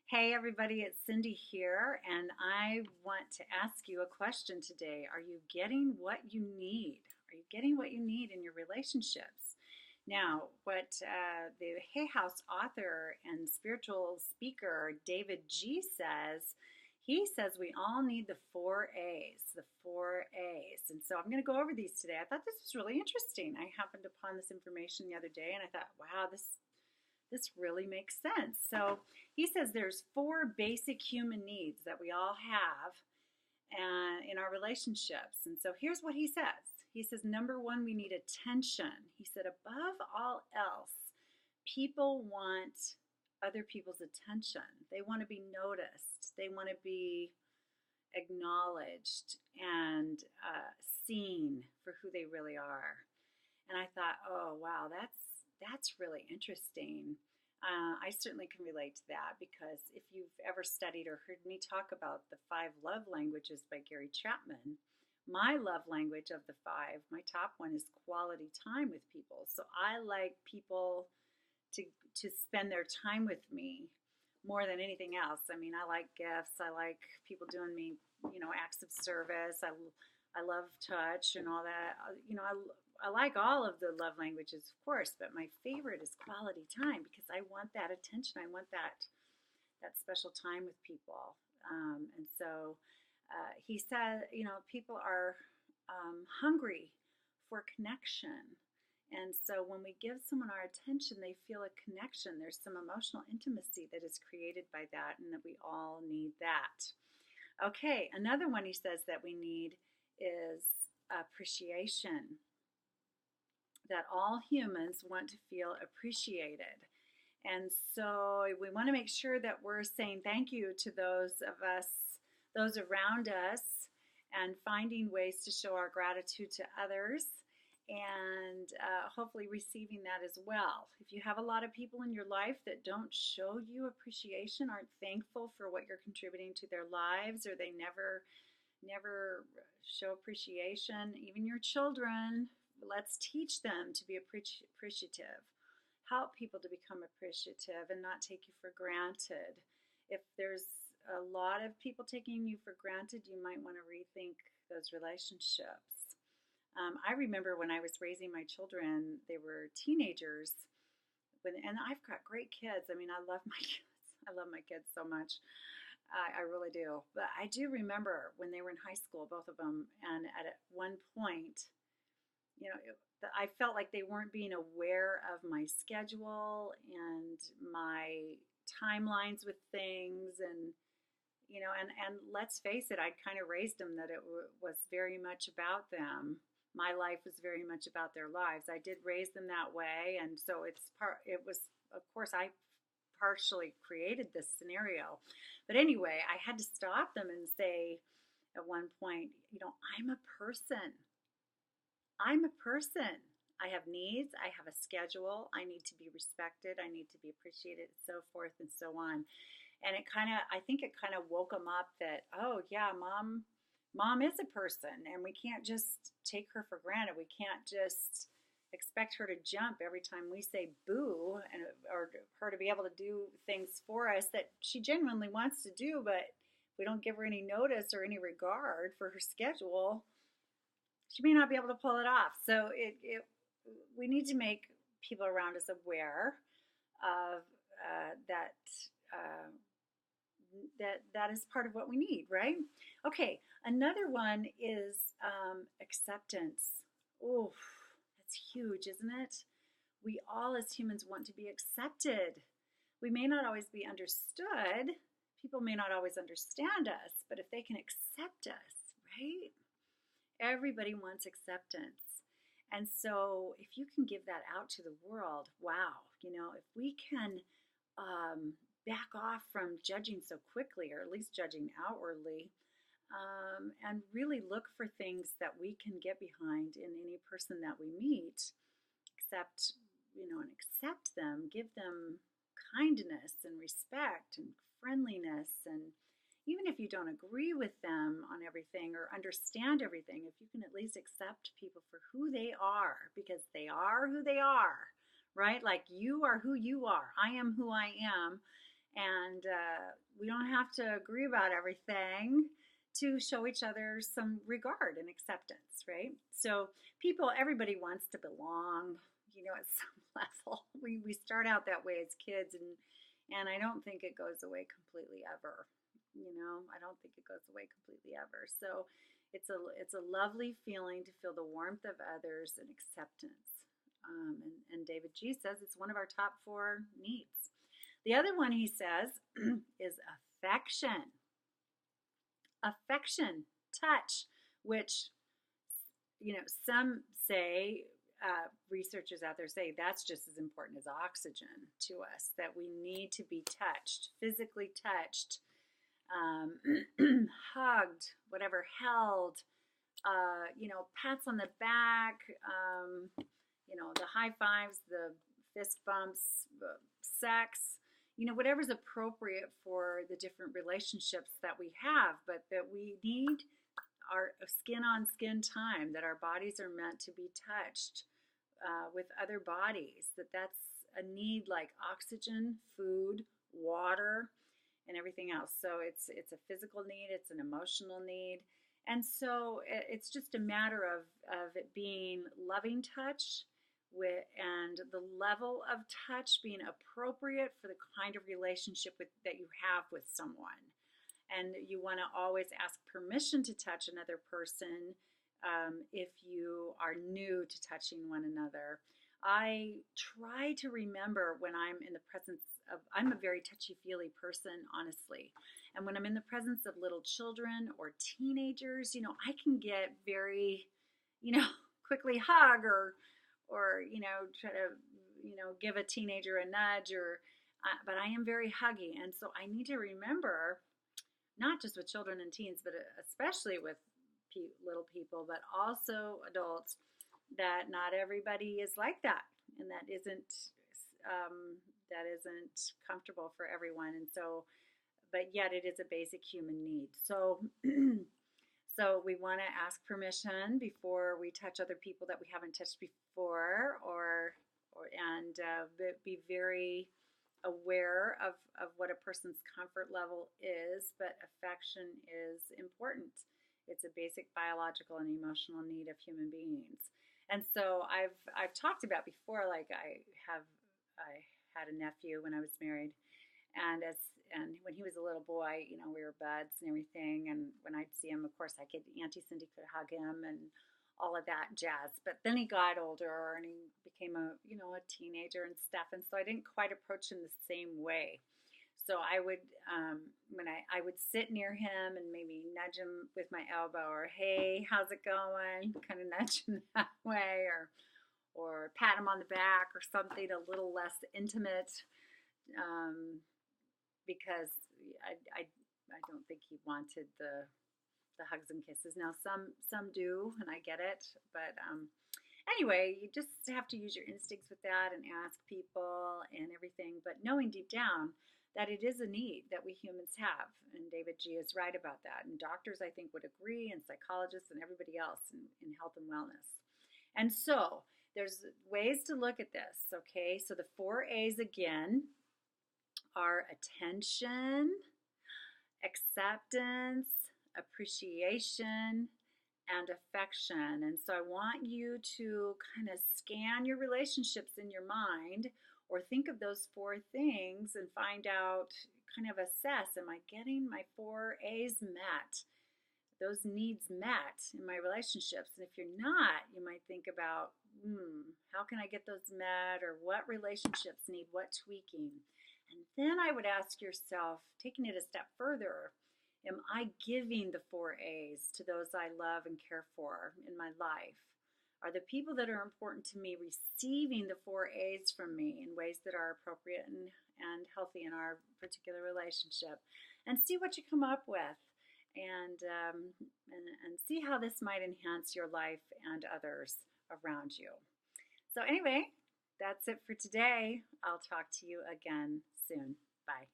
Hey everybody, it's Cindy here, and I want to ask you a question today. Are you getting what you need? Are you getting what you need in your relationships? Now, what the Hay House author and spiritual speaker David G says, he says we all need the four A's, the four A's. And so I'm going to go over these today. I thought this was really interesting. I happened upon this information the other day, and I thought, wow, this really makes sense. So he says there's four basic human needs that we all have in our relationships. And so here's what he says. He says, number one, we need attention. He said, above all else, people want other people's attention. They want to be noticed. They want to be acknowledged and seen for who they really are. And I thought, oh wow, that's really interesting. I certainly can relate to that because if you've ever studied or heard me talk about the five love languages by Gary Chapman, my love language of the five, my top one is quality time with people. So I like people to spend their time with me more than anything else. I mean, I like gifts. I like people doing me, acts of service. I love touch and all that. I like all of the love languages, of course, but my favorite is quality time because I want that attention. I want that special time with people. And so he said, people are hungry for connection. And so when we give someone our attention, they feel a connection. There's some emotional intimacy that is created by that, and that we all need that. Okay, another one he says that we need is appreciation, that all humans want to feel appreciated. And so we want to make sure that we're saying thank you to those of us, those around us, and finding ways to show our gratitude to others, and hopefully receiving that as well. If you have a lot of people in your life that don't show you appreciation, aren't thankful for what you're contributing to their lives, or they never show appreciation, even your children, let's teach them to be appreciative. Help people to become appreciative and not take you for granted. If there's a lot of people taking you for granted, you might want to rethink those relationships. I remember when I was raising my children, they were teenagers, and I've got great kids. I mean, I love my kids. I love my kids so much. I really do. But I do remember when they were in high school, both of them, and at one point, I felt like they weren't being aware of my schedule and my timelines with things, and let's face it, I'd kind of raised them that it was very much about them. My life was very much about their lives. I did raise them that way, and so it was, of course, I partially created this scenario. But anyway, I had to stop them and say at one point, I'm a person. I'm a person. I have needs. I have a schedule. I need to be respected. I need to be appreciated, so forth and so on. And I think it kind of woke them up that, oh yeah, mom is a person, and we can't just take her for granted. We can't just expect her to jump every time we say boo, or her to be able to do things for us that she genuinely wants to do, but we don't give her any notice or any regard for her schedule, she may not be able to pull it off. So we need to make people around us aware of uh, that is part of what we need, right? Okay, another one is acceptance. Oh, that's huge, isn't it? We all as humans want to be accepted. We may not always be understood. People may not always understand us, but if they can accept us, right? Everybody wants acceptance. And so if you can give that out to the world, wow, if we can back off from judging so quickly, or at least judging outwardly, and really look for things that we can get behind in any person that we meet, and accept them, give them kindness and respect and friendliness, and even if you don't agree with them on everything or understand everything, if you can at least accept people for who they are, because they are who they are, right? Like, you are who you are. I am who I am. And we don't have to agree about everything to show each other some regard and acceptance, right? So everybody wants to belong, at some level. We start out that way as kids, and I don't think it goes away completely ever. I don't think it goes away completely ever. So it's a lovely feeling to feel the warmth of others and acceptance. And David G says it's one of our top 4 needs. The other one he says is affection. Affection, touch, which, some say, researchers out there say that's just as important as oxygen to us, that we need to be touched, physically touched, hugged, whatever, held, pats on the back, the high fives, the fist bumps, sex, whatever's appropriate for the different relationships that we have, but that we need our skin on skin time, that our bodies are meant to be touched with other bodies, that's a need like oxygen, food, water, and everything else. So it's a physical need, it's an emotional need. And so it's just a matter of it being loving touch and the level of touch being appropriate for the kind of relationship that you have with someone. And you want to always ask permission to touch another person if you are new to touching one another. I try to remember when I'm in the presence of, I'm a very touchy-feely person, honestly. And when I'm in the presence of little children or teenagers, I can get very, quickly hug or try to, give a teenager a nudge but I am very huggy. And so I need to remember, not just with children and teens, but especially with little people, but also adults, that not everybody is like that, and that isn't comfortable for everyone. And so, but yet it is a basic human need. So, so we want to ask permission before we touch other people that we haven't touched before, and be very aware of what a person's comfort level is. But affection is important. It's a basic biological and emotional need of human beings. And so I've talked about before, like I had a nephew when I was married, and when he was a little boy, we were buds and everything. And when I'd see him, of course, Auntie Cindy could hug him and all of that jazz. But then he got older and he became a teenager and stuff. And so I didn't quite approach him the same way. So I would, when I would sit near him and maybe nudge him with my elbow, or hey, how's it going? Kind of nudge him that way, or pat him on the back or something a little less intimate, because I don't think he wanted the hugs and kisses. Now some do, and I get it, but anyway, you just have to use your instincts with that and ask people and everything, but knowing deep down that it is a need that we humans have. And David G is right about that. And doctors, I think, would agree, and psychologists and everybody else in health and wellness. And so there's ways to look at this, okay? So the 4 A's again are attention, acceptance, appreciation, and affection. And so I want you to kind of scan your relationships in your mind, or think of those 4 things and find out, kind of assess, am I getting my 4 A's met? Those needs met in my relationships. And if you're not, you might think about, how can I get those met? Or what relationships need what tweaking? And then I would ask yourself, taking it a step further, am I giving the 4 A's to those I love and care for in my life? Are the people that are important to me receiving the 4 A's from me in ways that are appropriate and healthy in our particular relationship? And see what you come up with, and see how this might enhance your life and others around you. So anyway, that's it for today. I'll talk to you again soon. Bye.